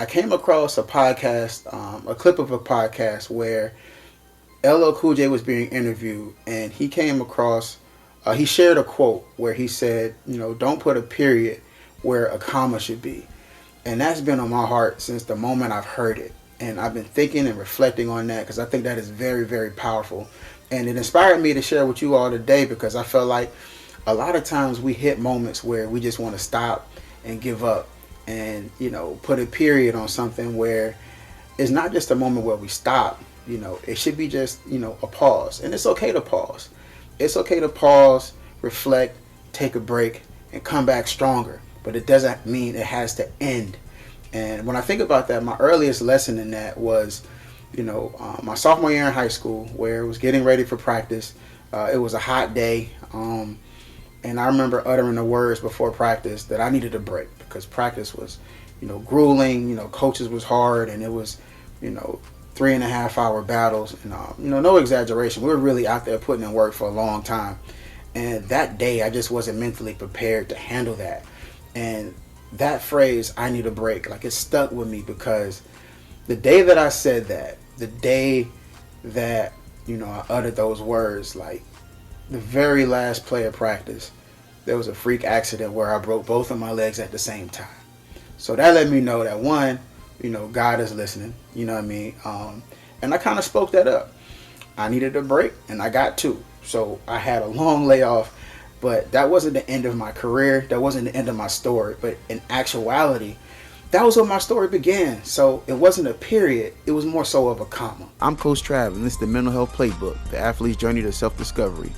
I came across a podcast, a clip of a podcast where LL Cool J was being interviewed, and he came across, he shared a quote where he said, don't put a period where a comma should be. And that's been on my heart since the moment I've heard it. And I've been thinking and reflecting on that because I think that is very, very powerful. And it inspired me to share with you all today because I felt like a lot of times we hit moments where we just want to stop and give up and, put a period on something where it's not just a moment where we stop. It should be just, a pause. And it's okay to pause. It's okay to pause, reflect, take a break, and come back stronger. But it doesn't mean it has to end. And when I think about that, my earliest lesson in that was, my sophomore year in high school, where it was getting ready for practice. It was a hot day. And I remember uttering the words before practice that I needed a break because practice was, grueling. Coaches was hard, and it was, 3.5 hour battles. And, no exaggeration. We were really out there putting in work for a long time. And that day, I just wasn't mentally prepared to handle that. And that phrase, I need a break, like it stuck with me because the day that I said that, the day that, I uttered those words, like the very last play of practice, there was a freak accident where I broke both of my legs at the same time. So that let me know that one, God is listening, you know what I mean? And I kind of spoke that up. I needed a break and I got two. So I had a long layoff, but that wasn't the end of my career. That wasn't the end of my story. But in actuality, that was where my story began. So it wasn't a period. It was more so of a comma. I'm Coach Trav, and this is the Mental Health Playbook, the athlete's journey to self-discovery.